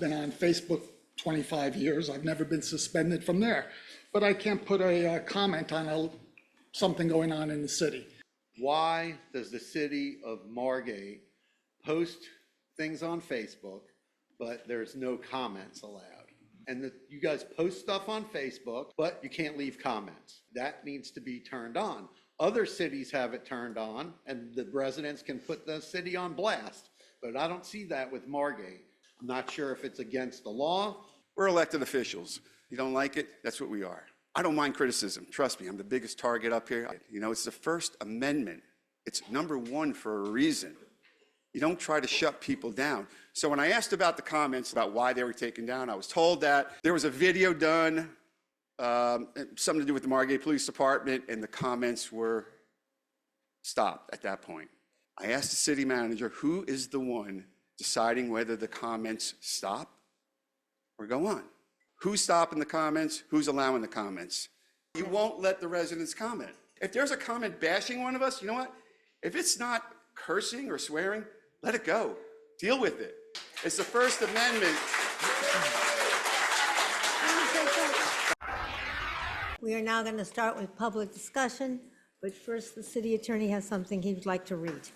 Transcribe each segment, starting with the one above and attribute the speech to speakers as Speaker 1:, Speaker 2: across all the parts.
Speaker 1: been on Facebook 25 years. I've never been suspended from there. But I can't put a comment on something going on in the city.
Speaker 2: Why does the city of Margate post things on Facebook, but there's no comments allowed? And you guys post stuff on Facebook, but you can't leave comments. That needs to be turned on. Other cities have it turned on, and the residents can put the city on blast. But I don't see that with Margate. I'm not sure if it's against the law.
Speaker 3: We're elected officials. You don't like it? That's what we are. I don't mind criticism. Trust me, I'm the biggest target up here. You know, it's the First Amendment. It's number one for a reason. You don't try to shut people down. So when I asked about the comments about why they were taken down, I was told that there was a video done, something to do with the Margate Police Department, and the comments were stopped at that point. I asked the city manager, who is the one deciding whether the comments stop or go on? Who's stopping the comments? Who's allowing the comments? You won't let the residents comment. If there's a comment bashing one of us, you know what? If it's not cursing or swearing, let it go. Deal with it. It's the First Amendment.
Speaker 4: We are now going to start with public discussion, but first the city attorney has something he would like to read.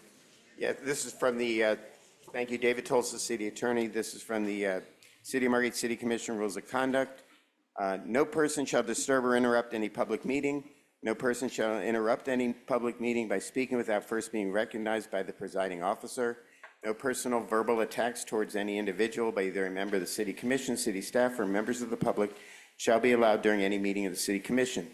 Speaker 5: Yeah, this is from the, thank you, David Tulsa, city attorney. This is from the City of Margate City Commission Rules of Conduct. No person shall disturb or interrupt any public meeting. No person shall interrupt any public meeting by speaking without first being recognized by the presiding officer. No personal verbal attacks towards any individual by either a member of the city commission, city staff, or members of the public shall be allowed during any meeting of the city commission.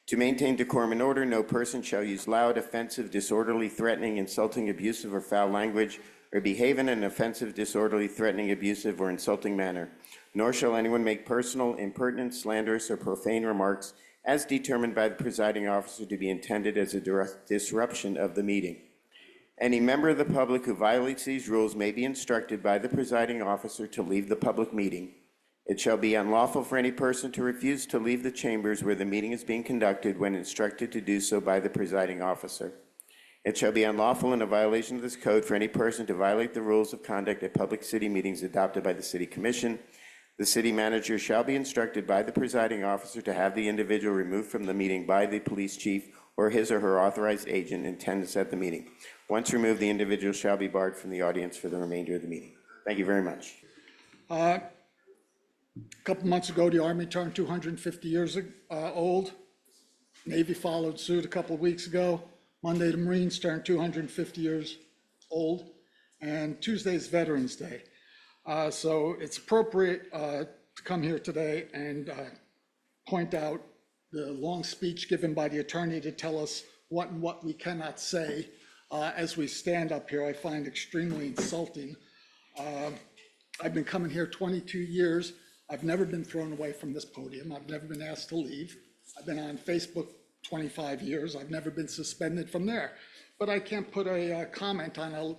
Speaker 5: To maintain decorum and order, no person shall use loud, offensive, disorderly, threatening, insulting, abusive, or foul language, or behave in an offensive, disorderly, threatening, abusive, or insulting manner. Nor shall anyone make personal, impertinent, slanderous, or profane remarks as determined by the presiding officer to be intended as a direct disruption of the meeting. Any member of the public who violates these rules may be instructed by the presiding officer to leave the public meeting. It shall be unlawful for any person to refuse to leave the chambers where the meeting is being conducted when instructed to do so by the presiding officer. It shall be unlawful in a violation of this code for any person to violate the rules of conduct at public city meetings adopted by the city commission. The city manager shall be instructed by the presiding officer to have the individual removed from the meeting by the police chief or his or her authorized agent in attendance at the meeting. Once removed, the individual shall be barred from the audience for the remainder of the meeting. Thank you very much.
Speaker 1: A couple months ago, the Army turned 250 years old. Navy followed suit a couple of weeks ago. Monday, the Marines turned 250 years old. And Tuesday is Veterans Day. So it's appropriate to come here today and point out the long speech given by the attorney to tell us what and what we cannot say as we stand up here. I find extremely insulting. I've been coming here 22 years. I've never been thrown away from this podium. I've never been asked to leave. I've been on Facebook 25 years. I've never been suspended from there. But I can't put a comment on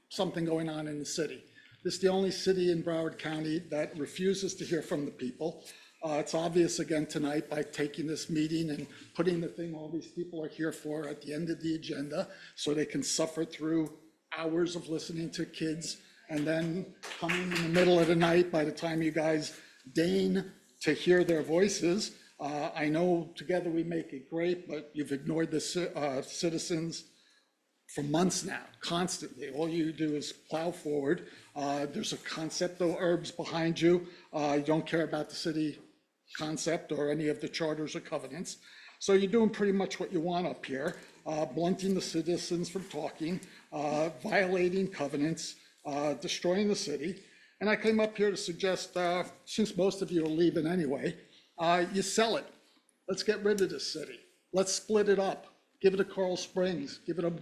Speaker 1: something going on in the city. This is the only city in Broward County that refuses to hear from the people. It's obvious again tonight by taking this meeting and putting the thing all these people are here for at the end of the agenda so they can suffer through hours of listening to kids and then coming in the middle of the night by the time you guys deign to hear their voices. I know together we make it great, but you've ignored the citizens for months now, constantly. All you do is plow forward. There's a concept of herbs behind you. You don't care about the city concept or any of the charters or covenants. So you're doing pretty much what you want up here, blunting the citizens from talking, violating covenants, destroying the city. And I came up here to suggest, since most of you are leaving anyway, you sell it. Let's get rid of this city. Let's split it up. Give it to Coral Springs, give it to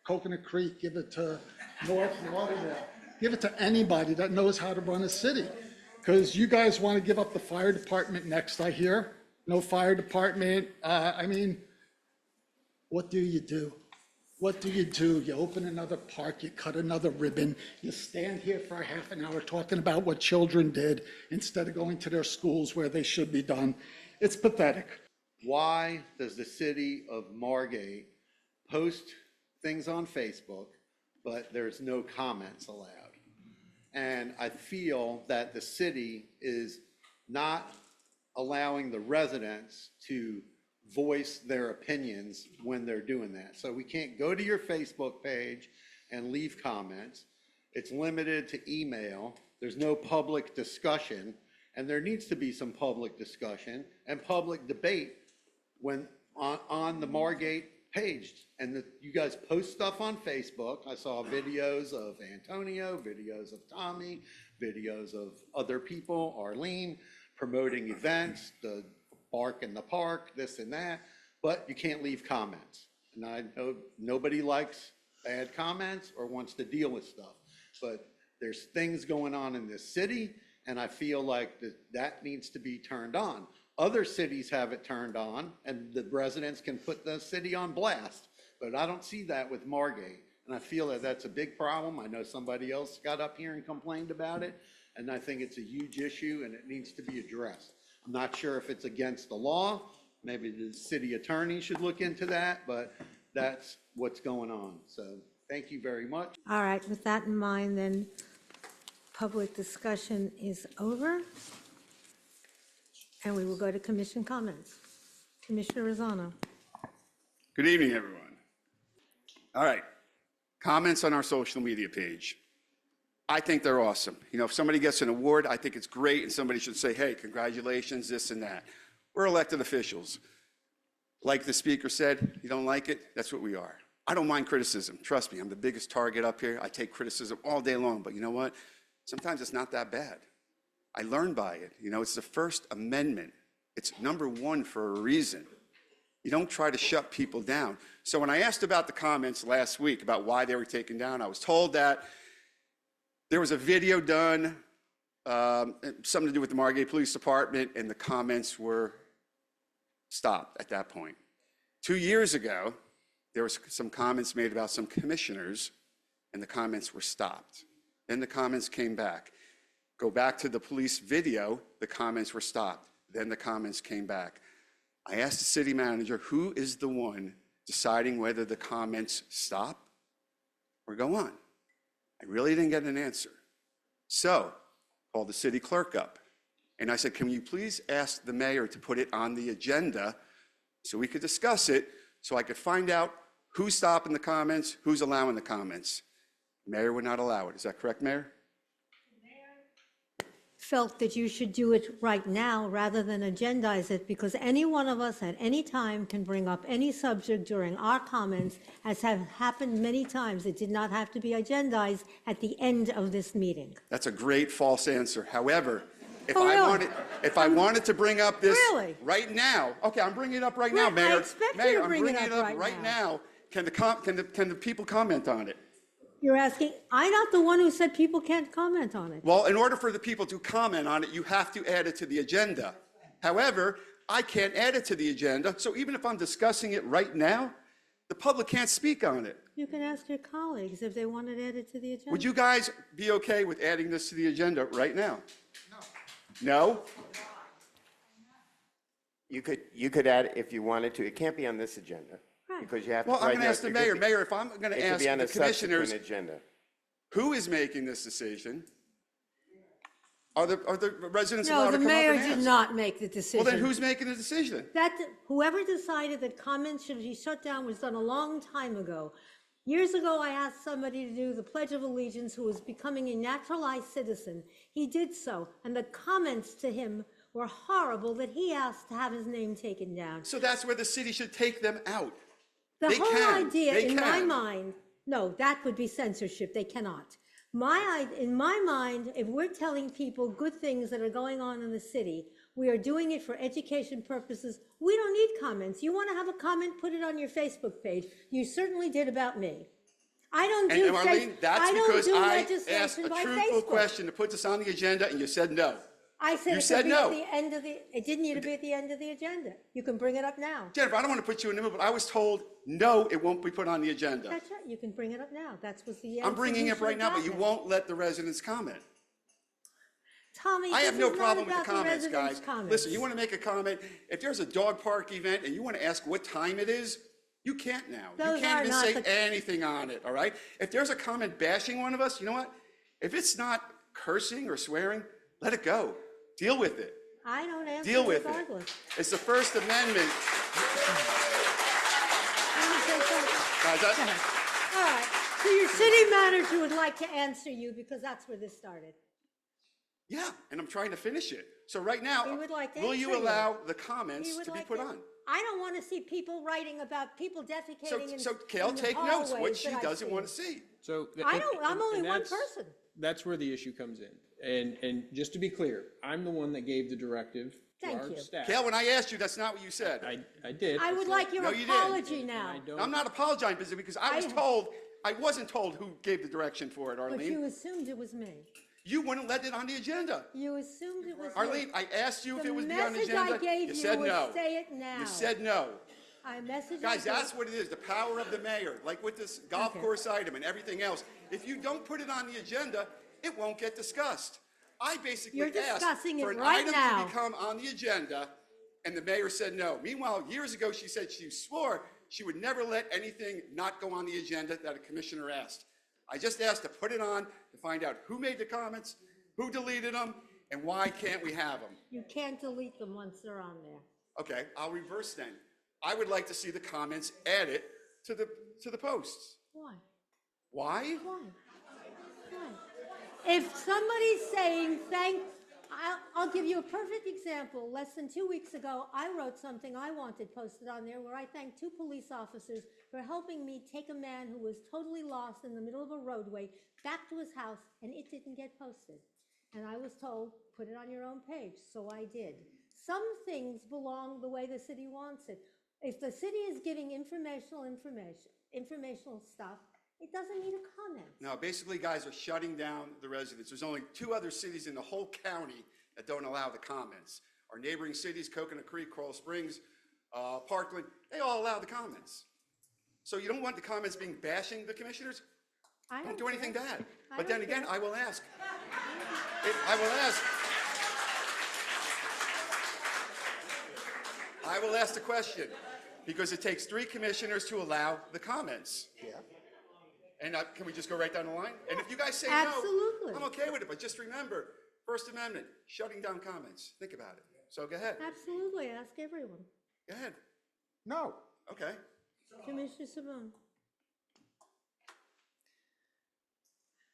Speaker 1: Coconut Creek, give it to North Lauderdale, give it to anybody that knows how to run a city. Because you guys want to give up the fire department next, I hear. No fire department. I mean, what do you do? What do? You open another park, you cut another ribbon, you stand here for a half an hour talking about what children did instead of going to their schools where they should be done. It's pathetic.
Speaker 2: Why does the city of Margate post things on Facebook, but there's no comments allowed? And I feel that the city is not allowing the residents to voice their opinions when they're doing that. So we can't go to your Facebook page and leave comments. It's limited to email. There's no public discussion, and there needs to be some public discussion and public debate when on the Margate page. And you guys post stuff on Facebook. I saw videos of Antonio, videos of Tommy, videos of other people, Arlene, promoting events, the bark in the park, this and that, but you can't leave comments. And I know nobody likes bad comments or wants to deal with stuff, but there's things going on in this city, and I feel like that needs to be turned on. Other cities have it turned on, and the residents can put the city on blast, but I don't see that with Margate. And I feel that that's a big problem. I know somebody else got up here and complained about it, and I think it's a huge issue and it needs to be addressed. I'm not sure if it's against the law. Maybe the city attorney should look into that, but that's what's going on. So thank you very much.
Speaker 4: All right, with that in mind, then, public discussion is over. And we will go to commission comments. Commissioner Rosano.
Speaker 3: Good evening, everyone. All right, comments on our social media page. I think they're awesome. You know, if somebody gets an award, I think it's great, and somebody should say, hey, congratulations, this and that. We're elected officials. Like the speaker said, you don't like it, that's what we are. I don't mind criticism. Trust me, I'm the biggest target up here. I take criticism all day long, but you know what? Sometimes it's not that bad. I learn by it. You know, it's the First Amendment. It's number one for a reason. You don't try to shut people down. So when I asked about the comments last week about why they were taken down, I was told that there was a video done, something to do with the Margate Police Department, and the comments were stopped at that point. 2 years ago, there was some comments made about some commissioners, and the comments were stopped. Then the comments came back. Go back to the police video, the comments were stopped. Then the comments came back. I asked the city manager, who is the one deciding whether the comments stop or go on? I really didn't get an answer. So, called the city clerk up. And I said, can you please ask the mayor to put it on the agenda so we could discuss it, so I could find out who's stopping the comments, who's allowing the comments. Mayor would not allow it. Is that correct, Mayor?
Speaker 4: Felt that you should do it right now rather than agendize it, because any one of us at any time can bring up any subject during our comments, as have happened many times. It did not have to be agendized at the end of this meeting.
Speaker 3: That's a great false answer. However, if
Speaker 4: Oh, really?
Speaker 3: I wanted to bring up this
Speaker 4: Really?
Speaker 3: right now, okay, I'm bringing it up right now,
Speaker 4: Well, I
Speaker 3: Mayor.
Speaker 4: expect you
Speaker 3: Mayor,
Speaker 4: to
Speaker 3: I'm
Speaker 4: bring it
Speaker 3: bringing
Speaker 4: up right
Speaker 3: now. Can the people comment on it?
Speaker 4: You're asking, I'm not the one who said people can't comment on it.
Speaker 3: Well, in order for the people to comment on it, you have to add it to the agenda. However, I can't add it to the agenda, so even if I'm discussing it right now, the public can't speak on it.
Speaker 4: You can ask your colleagues if they want it added to the agenda.
Speaker 3: Would you guys be okay with adding this to the agenda right now? No?
Speaker 5: You could add it if you wanted to. It can't be on this agenda.
Speaker 4: Right.
Speaker 5: Because you have to.
Speaker 3: Well, I'm
Speaker 5: right
Speaker 3: going to
Speaker 5: now,
Speaker 3: ask the
Speaker 5: it could
Speaker 3: mayor.
Speaker 5: be-
Speaker 3: Mayor, if I'm going to
Speaker 5: It could
Speaker 3: ask
Speaker 5: be on
Speaker 3: the
Speaker 5: a subsequent
Speaker 3: commissioners
Speaker 5: agenda.
Speaker 3: who is making this decision, are the residents
Speaker 4: No,
Speaker 3: allowed
Speaker 4: the
Speaker 3: to come up
Speaker 4: mayor
Speaker 3: and
Speaker 4: did
Speaker 3: ask?
Speaker 4: not make the decision.
Speaker 3: Well, then who's making the decision?
Speaker 4: Whoever decided that comments should be shut down was done a long time ago. Years ago, I asked somebody to do the Pledge of Allegiance who was becoming a naturalized citizen. He did so, and the comments to him were horrible that he asked to have his name taken down.
Speaker 3: So that's where the city should take them out.
Speaker 4: The
Speaker 3: They
Speaker 4: whole
Speaker 3: can.
Speaker 4: idea,
Speaker 3: They
Speaker 4: in my
Speaker 3: can.
Speaker 4: mind, no, that would be censorship. They cannot. In my mind, if we're telling people good things that are going on in the city, we are doing it for education purposes. We don't need comments. You want to have a comment, put it on your Facebook page. You certainly did about me. I don't
Speaker 3: And
Speaker 4: do
Speaker 3: Marlene, that's because I asked
Speaker 4: legislation
Speaker 3: a
Speaker 4: by
Speaker 3: truthful
Speaker 4: Facebook.
Speaker 3: question to put this on the agenda, and you said no.
Speaker 4: I said
Speaker 3: You
Speaker 4: it
Speaker 3: said
Speaker 4: could be
Speaker 3: no.
Speaker 4: at the end of it didn't need to be at the end of the agenda. You can bring it up now.
Speaker 3: Jennifer, I don't want to put you in the middle, but I was told, no, it won't be put on the agenda.
Speaker 4: That's right, you can bring it up now. That's what the
Speaker 3: I'm bringing it
Speaker 4: answer
Speaker 3: right now, but you
Speaker 4: happened.
Speaker 3: won't let the residents comment.
Speaker 4: Tommy,
Speaker 3: I have
Speaker 4: this
Speaker 3: no
Speaker 4: is not
Speaker 3: problem with the
Speaker 4: about
Speaker 3: comments,
Speaker 4: residents'
Speaker 3: guys.
Speaker 4: comments.
Speaker 3: Listen, you want to make a comment, if there's a dog park event and you want to ask what time it is, you can't now.
Speaker 4: Those
Speaker 3: You can't
Speaker 4: are
Speaker 3: even
Speaker 4: not
Speaker 3: say anything on it, all right? If there's a comment bashing one of us, you know what? If it's not cursing or swearing, let it go. Deal with it.
Speaker 4: I don't answer
Speaker 3: Deal with
Speaker 4: regardless.
Speaker 3: it. It's the First Amendment.
Speaker 4: Let me say something.
Speaker 3: Guys,
Speaker 4: Go ahead. All right, so your city manager would like to answer you because that's where this started.
Speaker 3: yeah, and I'm trying to finish it. So right now,
Speaker 4: He would like to
Speaker 3: will you
Speaker 4: answer you.
Speaker 3: allow the
Speaker 4: He
Speaker 3: comments
Speaker 4: would
Speaker 3: to be
Speaker 4: like
Speaker 3: put
Speaker 4: to-
Speaker 3: on?
Speaker 4: I don't want to see people writing about people defecating in
Speaker 3: So Kale,
Speaker 4: in the
Speaker 3: take notes, what
Speaker 4: hallways
Speaker 3: she
Speaker 4: that I've
Speaker 3: doesn't want to
Speaker 4: seen.
Speaker 3: see.
Speaker 6: So.
Speaker 4: I don't, I'm only
Speaker 6: and
Speaker 4: one
Speaker 6: that's-
Speaker 4: person.
Speaker 6: That's where the issue comes in. And just to be clear, I'm the one that gave the directive to
Speaker 4: Thank
Speaker 6: our
Speaker 4: you.
Speaker 6: staff.
Speaker 3: Kale, when I asked you, that's not what you said.
Speaker 6: I did.
Speaker 4: I would like your
Speaker 3: No, you didn't.
Speaker 4: apology
Speaker 6: And
Speaker 4: now.
Speaker 6: I don't.
Speaker 3: I'm not apologizing because I was
Speaker 4: I-
Speaker 3: told, I wasn't told who gave the direction for it,
Speaker 4: But you
Speaker 3: Arlene.
Speaker 4: assumed it was me.
Speaker 3: You wouldn't let it on the agenda.
Speaker 4: You assumed it was me.
Speaker 3: Arlene, I asked you if
Speaker 4: The
Speaker 3: it would be on the
Speaker 4: message I
Speaker 3: agenda.
Speaker 4: gave
Speaker 3: You
Speaker 4: you
Speaker 3: said
Speaker 4: was
Speaker 3: no.
Speaker 4: say it now.
Speaker 3: You said no.
Speaker 4: I messaged.
Speaker 3: Guys, that's what it is, the power of the mayor, like with this golf
Speaker 4: Okay.
Speaker 3: course item and everything else. If you don't put it on the agenda, it won't get discussed. I basically
Speaker 4: You're
Speaker 3: asked
Speaker 4: discussing it
Speaker 3: for an
Speaker 4: right
Speaker 3: item
Speaker 4: now.
Speaker 3: to become on the agenda, and the mayor said no. Meanwhile, years ago, she said she swore she would never let anything not go on the agenda that a commissioner asked. I just asked to put it on to find out who made the comments, who deleted them, and why can't we have them?
Speaker 4: You can't delete them once they're on there.
Speaker 3: Okay, I'll reverse then. I would like to see the comments added to the posts.
Speaker 4: Why?
Speaker 3: Why?
Speaker 4: Why? Why? If somebody's saying I'll give you a perfect example. Less than 2 weeks ago, I wrote something I wanted posted on there where I thanked 2 police officers for helping me take a man who was totally lost in the middle of a roadway back to his house, and it didn't get posted. And I was told, put it on your own page, so I did. Some things belong the way the city wants it. If the city is giving informational stuff, it doesn't need a comment.
Speaker 3: No, basically, guys are shutting down the residents. There's only 2 other cities in the whole county that don't allow the comments. Our neighboring cities, Coconut Creek, Coral Springs, Parkland, they all allow the comments. So you don't want the comments being bashing the commissioners?
Speaker 4: I
Speaker 3: Don't do anything
Speaker 4: care.
Speaker 3: bad.
Speaker 4: I
Speaker 3: But then
Speaker 4: don't
Speaker 3: again,
Speaker 4: care.
Speaker 3: I will ask. I will ask the question, because it takes 3 commissioners to allow the comments. Yeah. And can we just go right down the line? And if you guys say no,
Speaker 4: Absolutely.
Speaker 3: I'm okay with it, but just remember, First Amendment, shutting down comments. Think about it. So go ahead.
Speaker 4: Absolutely, ask everyone.
Speaker 3: Go ahead.
Speaker 1: No.
Speaker 3: Okay.
Speaker 4: Commissioner Simone.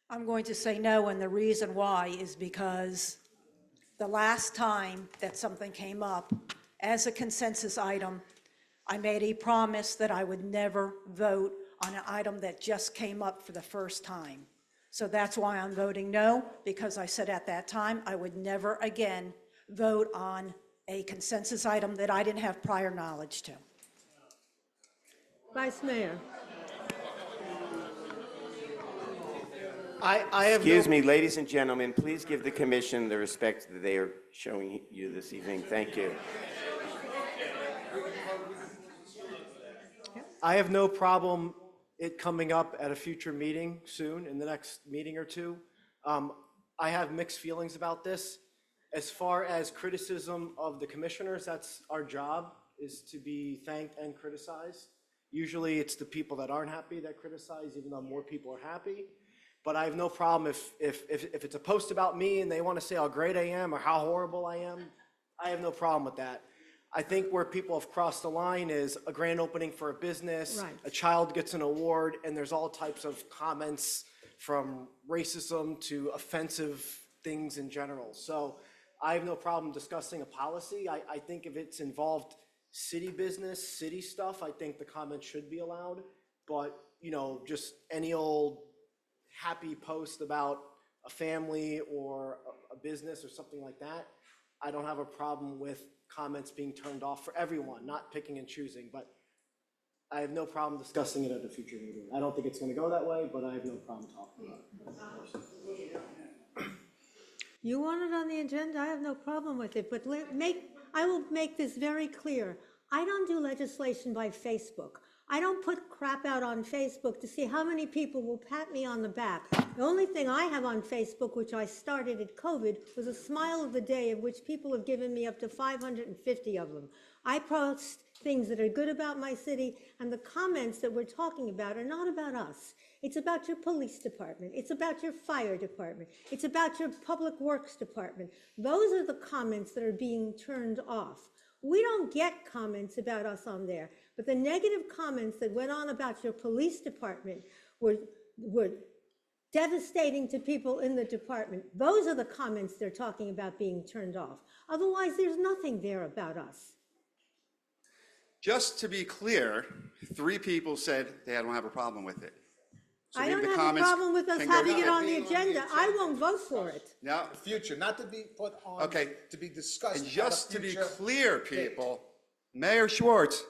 Speaker 7: I'm going to say no, and the reason why is because the last time that something came up as a consensus item, I made a promise that I would never vote on an item that just came up for the first time. So that's why I'm voting no, because I said at that time I would never again vote on a consensus item that I didn't have prior knowledge to.
Speaker 4: Vice Mayor.
Speaker 8: I have
Speaker 5: Excuse
Speaker 8: no,
Speaker 5: me, ladies and gentlemen, please give the commission the respect that they are showing you this evening. Thank you.
Speaker 8: I have no problem it coming up at a future meeting soon, in the next meeting or 2. I have mixed feelings about this. As far as criticism of the commissioners, that's our job, is to be thanked and criticized. Usually it's the people that aren't happy that criticize, even though more people are happy. But I have no problem if it's a post about me and they want to say how great I am or how horrible I am, I have no problem with that. I think where people have crossed the line is a grand opening for a business,
Speaker 4: Right.
Speaker 8: a child gets an award, and there's all types of comments from racism to offensive things in general. So I have no problem discussing a policy. I think if it's involved city business, city stuff, I think the comments should be allowed. But, you know, just any old happy post about a family or a business or something like that, I don't have a problem with comments being turned off for everyone, not picking and choosing, but I have no problem discussing it at a future meeting. I don't think it's gonna go that way, but I have no problem talking about it.
Speaker 4: You want it on the agenda, I have no problem with it, but I will make this very clear. I don't do legislation by Facebook. I don't put crap out on Facebook to see how many people will pat me on the back. The only thing I have on Facebook, which I started at COVID, was a smile of the day, of which people have given me up to 550 of them. I post things that are good about my city, and the comments that we're talking about are not about us. It's about your police department. It's about your fire department. It's about your public works department. Those are the comments that are being turned off. We don't get comments about us on there, but the negative comments that went on about your police department were devastating to people in the department. Those are the comments they're talking about being turned off. Otherwise, there's nothing there about us.
Speaker 3: Just to be clear, 3 people said they don't have a problem with it. So
Speaker 4: I
Speaker 3: maybe
Speaker 4: don't
Speaker 3: the
Speaker 4: have a
Speaker 3: comments
Speaker 4: problem with us
Speaker 3: can go
Speaker 4: having it
Speaker 3: down.
Speaker 4: on the agenda. I won't vote for it.
Speaker 3: Now,
Speaker 9: Future, not to be put on,
Speaker 3: Okay.
Speaker 9: to be discussed.
Speaker 3: and
Speaker 9: at a
Speaker 3: just to be
Speaker 9: future
Speaker 3: clear,
Speaker 9: date.
Speaker 3: people, Mayor Schwartz,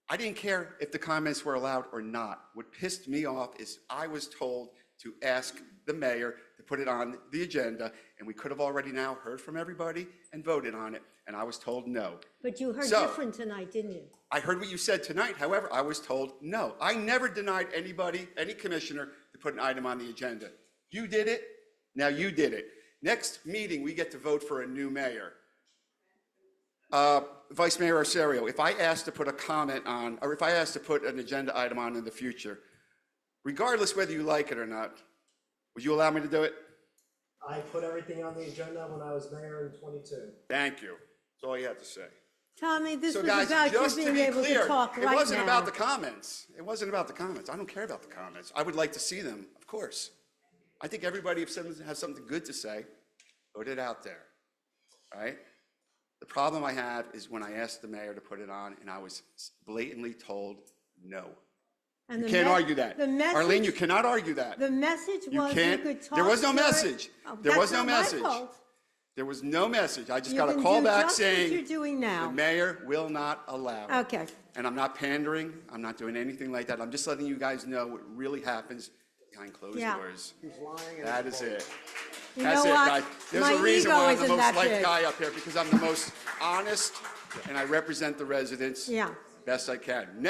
Speaker 3: I didn't care if the comments were allowed or not. What pissed me off is I was told to ask the mayor to put it on the agenda, and we could have already now heard from everybody and voted on it, and I was told no.
Speaker 4: But you heard
Speaker 3: So-
Speaker 4: different tonight, didn't you?
Speaker 3: I heard what you said tonight, however, I was told no. I never denied anybody, any commissioner, to put an item on the agenda. You did it, now you did it. Next meeting, we get to vote for a new mayor. Vice Mayor Arcerio, if I asked to put a comment on, or if I asked to put an agenda item on in the future, regardless whether you like it or not, would you allow me to do it?
Speaker 8: I put everything on the agenda when I was mayor in '22.
Speaker 3: Thank you. That's all you have to say.
Speaker 4: Tommy, this
Speaker 3: So
Speaker 4: was
Speaker 3: guys,
Speaker 4: about you
Speaker 3: just to
Speaker 4: being
Speaker 3: be
Speaker 4: able to
Speaker 3: clear,
Speaker 4: talk
Speaker 3: it
Speaker 4: right
Speaker 3: wasn't about
Speaker 4: now.
Speaker 3: the comments. It wasn't about the comments. I don't care about the comments. I would like to see them, of course. I think everybody, if someone has something good to say, put it out there, all right? The problem I have is when I asked the mayor to put it on, and I was blatantly told no.
Speaker 4: And
Speaker 3: You
Speaker 4: the
Speaker 3: can't
Speaker 4: me-
Speaker 3: argue that.
Speaker 4: the message-
Speaker 3: Arlene, you cannot argue that.
Speaker 4: The message
Speaker 3: You
Speaker 4: was you
Speaker 3: can't,
Speaker 4: could talk.
Speaker 3: there was no
Speaker 4: through it.
Speaker 3: message.
Speaker 4: Oh,
Speaker 3: There was no
Speaker 4: that's not my
Speaker 3: message.
Speaker 4: fault.
Speaker 3: There was no message. I just
Speaker 4: You
Speaker 3: got a
Speaker 4: can
Speaker 3: call
Speaker 4: do
Speaker 3: back
Speaker 4: just what
Speaker 3: saying.
Speaker 4: you're doing now.
Speaker 3: The mayor will not allow it.
Speaker 4: Okay.
Speaker 3: And I'm not pandering, I'm not doing anything like that. I'm just letting you guys know what really happens behind closed
Speaker 4: Yeah.
Speaker 3: doors.
Speaker 8: lying and
Speaker 3: That is it.
Speaker 4: You
Speaker 3: That's
Speaker 4: know
Speaker 3: it,
Speaker 4: what?
Speaker 3: guys. There's
Speaker 4: My
Speaker 3: a reason
Speaker 4: ego
Speaker 3: why I'm the
Speaker 4: isn't
Speaker 3: most
Speaker 4: that
Speaker 3: liked
Speaker 4: big.
Speaker 3: guy up here, because I'm the most honest and I represent the residents
Speaker 4: Yeah.
Speaker 3: best I can.